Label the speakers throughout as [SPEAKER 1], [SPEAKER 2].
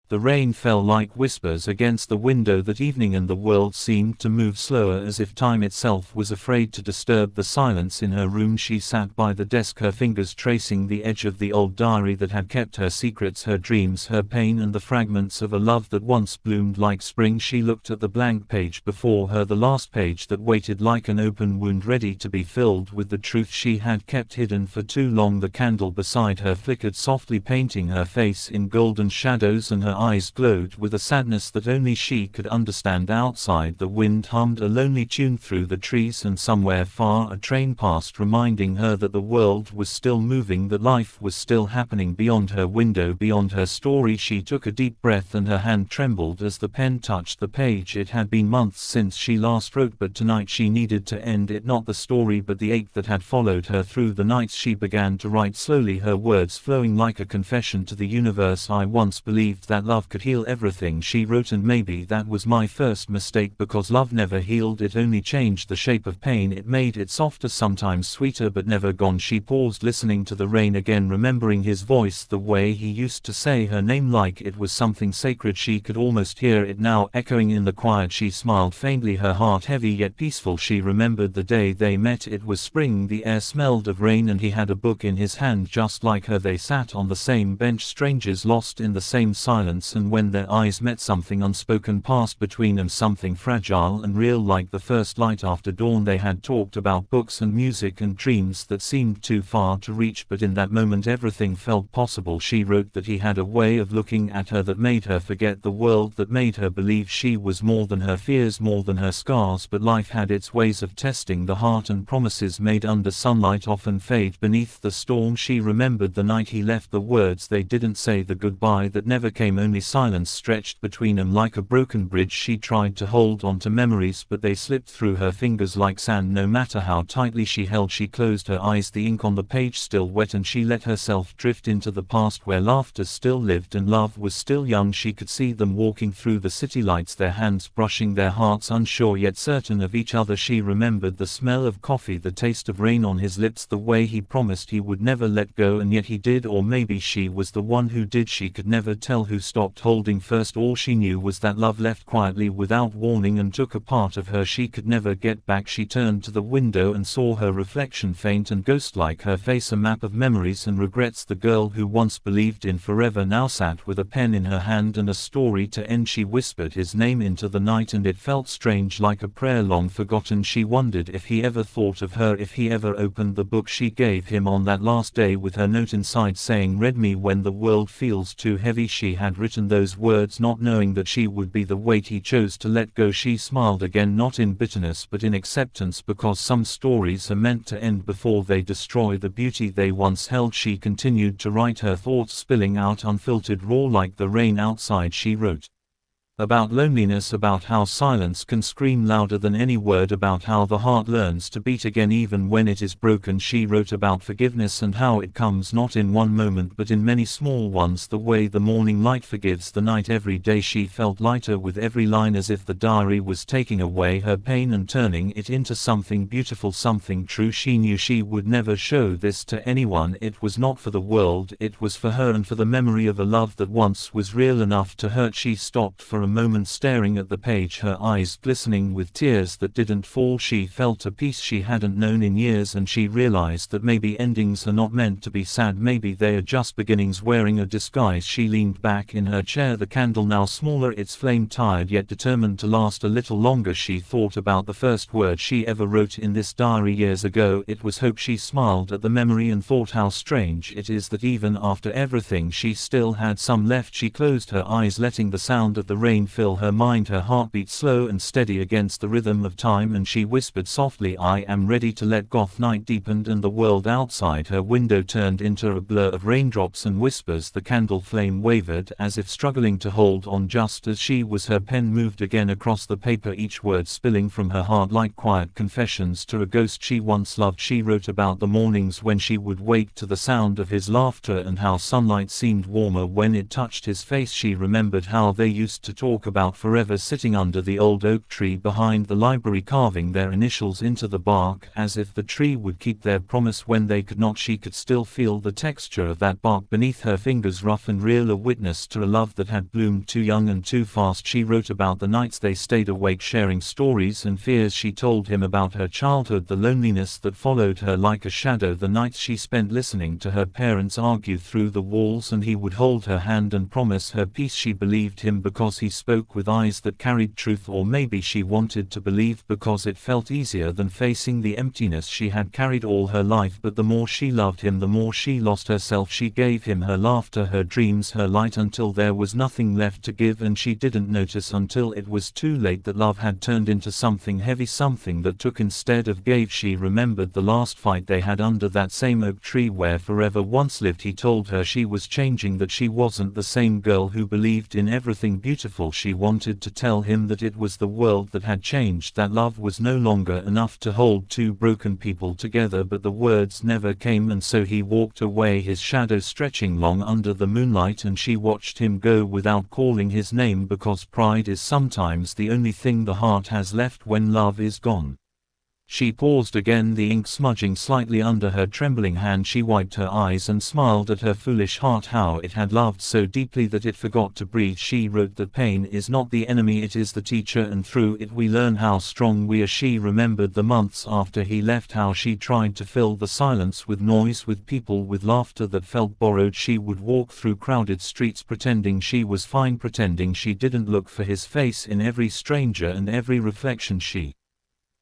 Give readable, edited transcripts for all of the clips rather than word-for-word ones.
[SPEAKER 1] The rain fell like whispers against the window that evening, and the world seemed to move slower, as if time itself was afraid to disturb the silence in her room. She sat by the desk, her fingers tracing the edge of the old diary that had kept her secrets, her dreams, her pain, and the fragments of a love that once bloomed like spring. She looked at the blank page before her, the last page that waited like an open wound, ready to be filled with the truth she had kept hidden for too long. The candle beside her flickered softly, painting her face in golden shadows, and her eyes glowed with a sadness that only she could understand. Outside, the wind hummed a lonely tune through the trees, and somewhere far a train passed, reminding her that the world was still moving, that life was still happening beyond her window, beyond her story. She took a deep breath, and her hand trembled as the pen touched the page. It had been months since she last wrote, but tonight she needed to end it, not the story but the ache that had followed her through the nights. She began to write slowly, her words flowing like a confession to the universe. I once believed that love could heal everything, she wrote, and maybe that was my first mistake, because love never healed, it only changed the shape of pain. It made it softer, sometimes sweeter, but never gone. She paused, listening to the rain again, remembering his voice, the way he used to say her name like it was something sacred. She could almost hear it now, echoing in the quiet. She smiled faintly, her heart heavy yet peaceful. She remembered the day they met. It was spring, the air smelled of rain, and he had a book in his hand just like her. They sat on the same bench, strangers lost in the same silence, and when their eyes met, something unspoken passed between them, something fragile and real like the first light after dawn. They had talked about books and music and dreams that seemed too far to reach, but in that moment everything felt possible. She wrote that he had a way of looking at her that made her forget the world, that made her believe she was more than her fears, more than her scars. But life had its ways of testing the heart, and promises made under sunlight often fade beneath the storm. She remembered the night he left, the words they didn't say, the goodbye that never came, only silence stretched between them like a broken bridge. She tried to hold on to memories, but they slipped through her fingers like sand. No matter how tightly she held, she closed her eyes, the ink on the page still wet, and she let herself drift into the past where laughter still lived and love was still young. She could see them walking through the city lights, their hands brushing their hearts, unsure yet certain of each other. She remembered the smell of coffee, the taste of rain on his lips, the way he promised he would never let go, and yet he did. Or maybe she was the one who did. She could never tell who stopped holding first. All she knew was that love left quietly without warning and took a part of her she could never get back. She turned to the window and saw her reflection, faint and ghost-like, her face a map of memories and regrets. The girl who once believed in forever now sat with a pen in her hand and a story to end. She whispered his name into the night, and it felt strange, like a prayer long forgotten. She wondered if he ever thought of her, if he ever opened the book she gave him on that last day, with her note inside saying, "Read me when the world feels too heavy." She had written those words not knowing that she would be the weight he chose to let go. She smiled again, not in bitterness but in acceptance, because some stories are meant to end before they destroy the beauty they once held. She continued to write, her thoughts spilling out unfiltered, raw like the rain outside. She wrote about loneliness, about how silence can scream louder than any word, about how the heart learns to beat again even when it is broken. She wrote about forgiveness and how it comes not in one moment but in many small ones, the way the morning light forgives the night. Every day she felt lighter with every line, as if the diary was taking away her pain and turning it into something beautiful, something true. She knew she would never show this to anyone. It was not for the world, it was for her, and for the memory of a love that once was real enough to hurt. She stopped for a moment, staring at the page, her eyes glistening with tears that didn't fall. She felt a peace she hadn't known in years, and she realized that maybe endings are not meant to be sad, maybe they are just beginnings wearing a disguise. She leaned back in her chair, the candle now smaller, its flame tired yet determined to last a little longer. She thought about the first word she ever wrote in this diary years ago. It was hope. She smiled at the memory and thought how strange it is that even after everything she still had some left. She closed her eyes, letting the sound of the rain fill her mind, her heartbeat slow and steady against the rhythm of time, and she whispered softly, "I am ready to let go." Night deepened and the world outside her window turned into a blur of raindrops and whispers. The candle flame wavered as if struggling to hold on just as she was. Her pen moved again across the paper, each word spilling from her heart like quiet confessions to a ghost she once loved. She wrote about the mornings when she would wake to the sound of his laughter and how sunlight seemed warmer when it touched his face. She remembered how they used to talk talk about forever sitting under the old oak tree behind the library carving their initials into the bark as if the tree would keep their promise when they could not. She could still feel the texture of that bark beneath her fingers, rough and real, a witness to a love that had bloomed too young and too fast. She wrote about the nights they stayed awake sharing stories and fears. She told him about her childhood, the loneliness that followed her like a shadow, the nights she spent listening to her parents argue through the walls, and he would hold her hand and promise her peace. She believed him because he spoke with eyes that carried truth, or maybe she wanted to believe because it felt easier than facing the emptiness she had carried all her life. But the more she loved him, the more she lost herself. She gave him her laughter, her dreams, her light, until there was nothing left to give, and she didn't notice until it was too late that love had turned into something heavy, something that took instead of gave. She remembered the last fight they had under that same oak tree where forever once lived. He told her she was changing, that she wasn't the same girl who believed in everything beautiful. She wanted to tell him that it was the world that had changed, that love was no longer enough to hold two broken people together, but the words never came, and so he walked away, his shadow stretching long under the moonlight, and she watched him go without calling his name, because pride is sometimes the only thing the heart has left when love is gone. She paused again, the ink smudging slightly under her trembling hand. She wiped her eyes and smiled at her foolish heart, how it had loved so deeply that it forgot to breathe. She wrote that pain is not the enemy, it is the teacher, and through it we learn how strong we are. She remembered the months after he left, how she tried to fill the silence with noise, with people, with laughter that felt borrowed. She would walk through crowded streets pretending she was fine, pretending she didn't look for his face in every stranger and every reflection she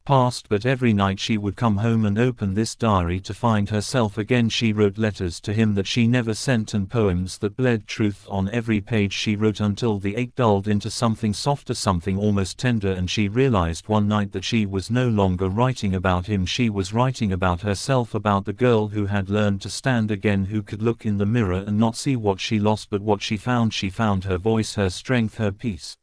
[SPEAKER 1] past, but every night she would come home and open this diary to find herself again. She wrote letters to him that she never sent, and poems that bled truth on every page. She wrote until the ache dulled into something softer, something almost tender, and she realized one night that she was no longer writing about him. She was writing about herself, about the girl who had learned to stand again, who could look in the mirror and not see what she lost but what she found. She found her voice, her strength, her peace.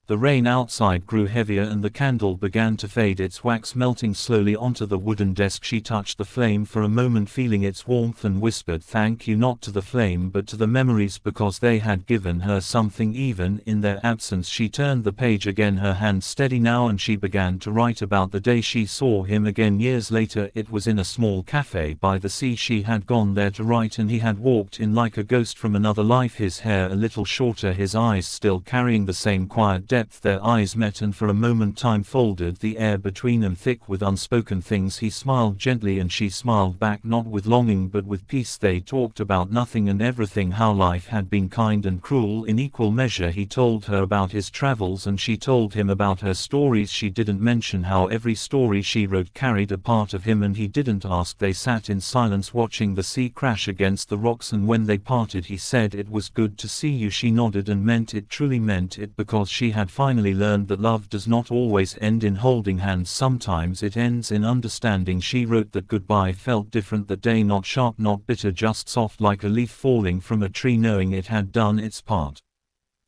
[SPEAKER 1] The rain outside grew heavier and the candle began to fade, its wax melting slowly onto the wooden desk. She touched the flame for a moment, feeling its warmth, and whispered thank you, not to the flame but to the memories, because they had given her something even in their absence. She turned the page again, her hand steady now, and she began to write about the day she saw him again years later. It was in a small cafe by the sea. She had gone there to write, and he had walked in like a ghost from another life, his hair a little shorter, his eyes still carrying the same quiet depth. Their eyes met, and for a moment time folded, the air between them thick with unspoken things. He smiled gently and she smiled back, not with longing but with peace. They talked about nothing and everything, how life had been kind and cruel in equal measure. He told her about his travels and she told him about her stories. She didn't mention how every story she wrote carried a part of him, and he didn't ask. They sat in silence watching the sea crash against the rocks, and when they parted he said, "It was good to see you." She nodded and meant it, truly meant it, because she had finally learned that love does not always end in holding hands. Sometimes it ends in understanding. She wrote that goodbye felt different that day, not sharp, not bitter, just soft, like a leaf falling from a tree, knowing it had done its part.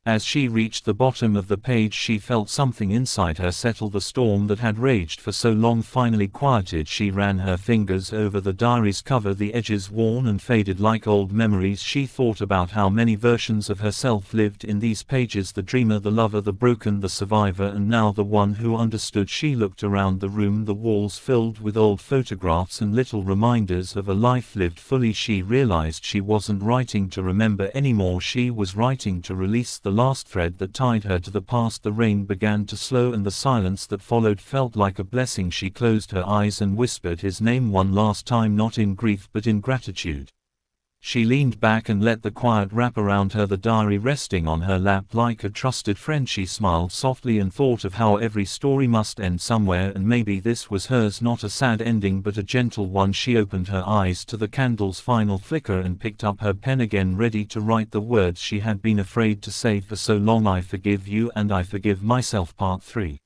[SPEAKER 1] As she reached the bottom of the page she felt something inside her settle. The storm that had raged for so long finally quieted. She ran her fingers over the diary's cover, the edges worn and faded like old memories. She thought about how many versions of herself lived in these pages, the dreamer, the lover, the broken, the survivor, and now the one who understood. She looked around the room, the walls filled with old photographs and little reminders of a life lived fully. She realized she wasn't writing to remember anymore, she was writing to release the last thread that tied her to the past. The rain began to slow and the silence that followed felt like a blessing. She closed her eyes and whispered his name one last time, not in grief but in gratitude. She leaned back and let the quiet wrap around her, the diary resting on her lap like a trusted friend. She smiled softly and thought of how every story must end somewhere, and maybe this was hers, not a sad ending but a gentle one. She opened her eyes to the candle's final flicker and picked up her pen again, ready to write the words she had been afraid to say for so long. I forgive you and I forgive myself. Part 3.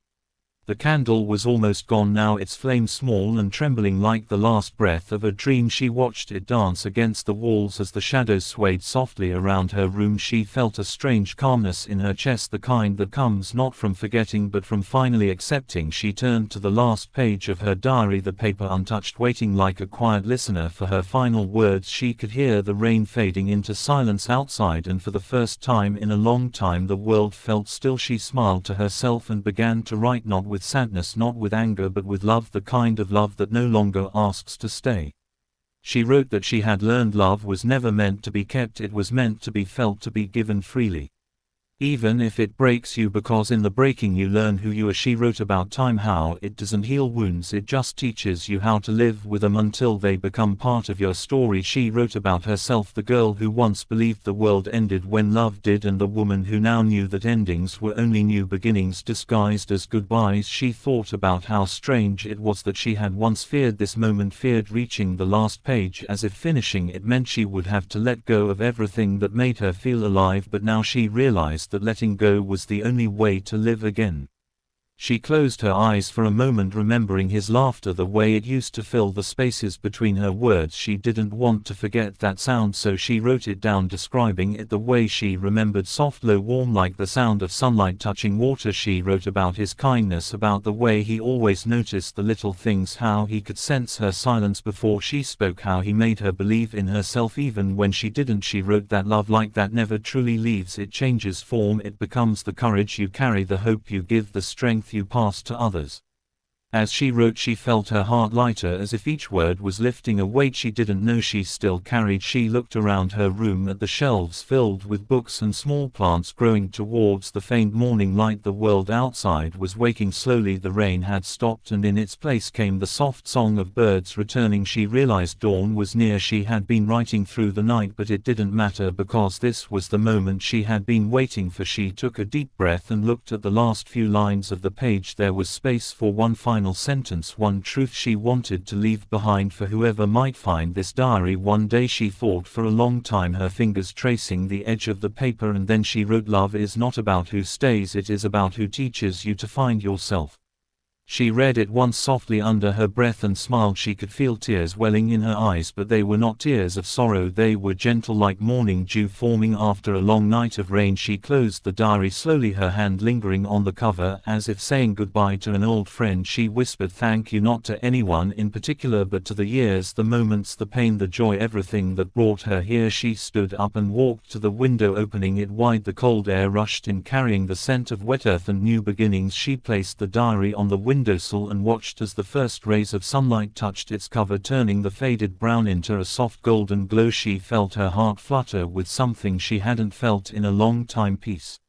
[SPEAKER 1] The candle was almost gone now, its flame small and trembling like the last breath of a dream. She watched it dance against the walls as the shadows swayed softly around her room. She felt a strange calmness in her chest, the kind that comes not from forgetting but from finally accepting. She turned to the last page of her diary, the paper untouched, waiting like a quiet listener for her final words. She could hear the rain fading into silence outside, and for the first time in a long time the world felt still. She smiled to herself and began to write, not with sadness, not with anger, but with love, the kind of love that no longer asks to stay. She wrote that she had learned love was never meant to be kept, it was meant to be felt, to be given freely. Even if it breaks you, because in the breaking you learn who you are. She wrote about time, how it doesn't heal wounds, it just teaches you how to live with them until they become part of your story. She wrote about herself, the girl who once believed the world ended when love did, and the woman who now knew that endings were only new beginnings disguised as goodbyes. She thought about how strange it was that she had once feared this moment, feared reaching the last page, as if finishing it meant she would have to let go of everything that made her feel alive. But now she realized that letting go was the only way to live again. She closed her eyes for a moment, remembering his laughter, the way it used to fill the spaces between her words. She didn't want to forget that sound, so she wrote it down, describing it the way she remembered, soft, low, warm, like the sound of sunlight touching water. She wrote about his kindness, about the way he always noticed the little things, how he could sense her silence before she spoke, how he made her believe in herself even when she didn't. She wrote that love like that never truly leaves, it changes form, it becomes the courage you carry, the hope you give, the strength you pass to others. As she wrote, she felt her heart lighter, as if each word was lifting a weight she didn't know she still carried. She looked around her room at the shelves filled with books and small plants growing towards the faint morning light. The world outside was waking slowly, the rain had stopped, and in its place came the soft song of birds returning. She realized dawn was near. She had been writing through the night, but it didn't matter, because this was the moment she had been waiting for. She took a deep breath and looked at the last few lines of the page. There was space for one final sentence, one truth she wanted to leave behind for whoever might find this diary one day. She thought for a long time, her fingers tracing the edge of the paper, and then she wrote, love is not about who stays, it is about who teaches you to find yourself. She read it once softly under her breath and smiled. She could feel tears welling in her eyes, but they were not tears of sorrow, they were gentle, like morning dew forming after a long night of rain. She closed the diary slowly, her hand lingering on the cover, as if saying goodbye to an old friend. She whispered, thank you, not to anyone in particular, but to the years, the moments, the pain, the joy, everything that brought her here. She stood up and walked to the window, opening it wide. The cold air rushed in, carrying the scent of wet earth and new beginnings. She placed the diary on the windowsill and watched as the first rays of sunlight touched its cover, turning the faded brown into a soft golden glow. She felt her heart flutter with something she hadn't felt in a long time, peace.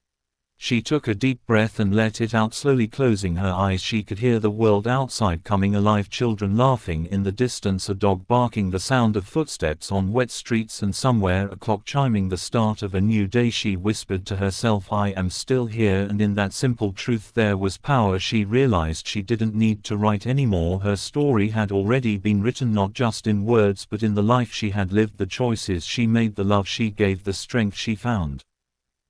[SPEAKER 1] She took a deep breath and let it out, slowly closing her eyes. She could hear the world outside coming alive, children laughing in the distance, a dog barking, the sound of footsteps on wet streets, and somewhere a clock chiming the start of a new day. She whispered to herself, I am still here, and in that simple truth there was power. She realized she didn't need to write anymore. Her story had already been written, not just in words but in the life she had lived, the choices she made, the love she gave, the strength she found.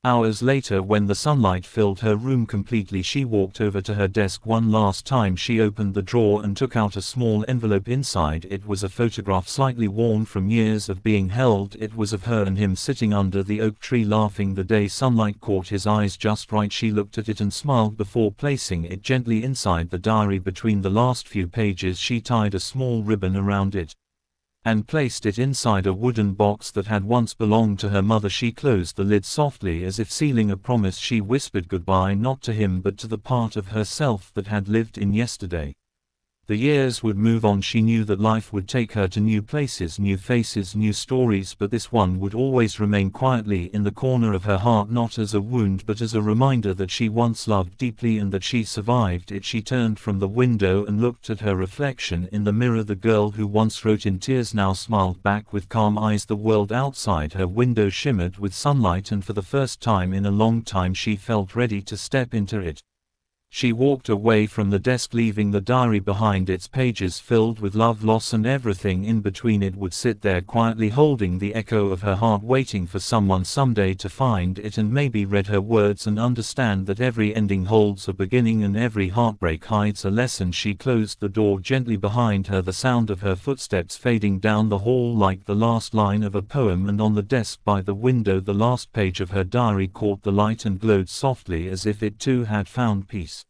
[SPEAKER 1] Hours later, when the sunlight filled her room completely, she walked over to her desk one last time. She opened the drawer and took out a small envelope. Inside it was a photograph, slightly worn from years of being held. It was of her and him sitting under the oak tree laughing. The day sunlight caught his eyes just right. She looked at it and smiled before placing it gently inside the diary. Between the last few pages she tied a small ribbon around it and placed it inside a wooden box that had once belonged to her mother. She closed the lid softly, as if sealing a promise. She whispered goodbye, not to him but to the part of herself that had lived in yesterday. The years would move on. She knew that life would take her to new places, new faces, new stories, but this one would always remain quietly in the corner of her heart, not as a wound but as a reminder that she once loved deeply and that she survived it. She turned from the window and looked at her reflection in the mirror. The girl who once wrote in tears now smiled back with calm eyes. The world outside her window shimmered with sunlight, and for the first time in a long time she felt ready to step into it. She walked away from the desk, leaving the diary behind, its pages filled with love, loss, and everything in between. It would sit there quietly, holding the echo of her heart, waiting for someone someday to find it and maybe read her words and understand that every ending holds a beginning and every heartbreak hides a lesson. She closed the door gently behind her, the sound of her footsteps fading down the hall like the last line of a poem, and on the desk by the window the last page of her diary caught the light and glowed softly as if it too had found peace.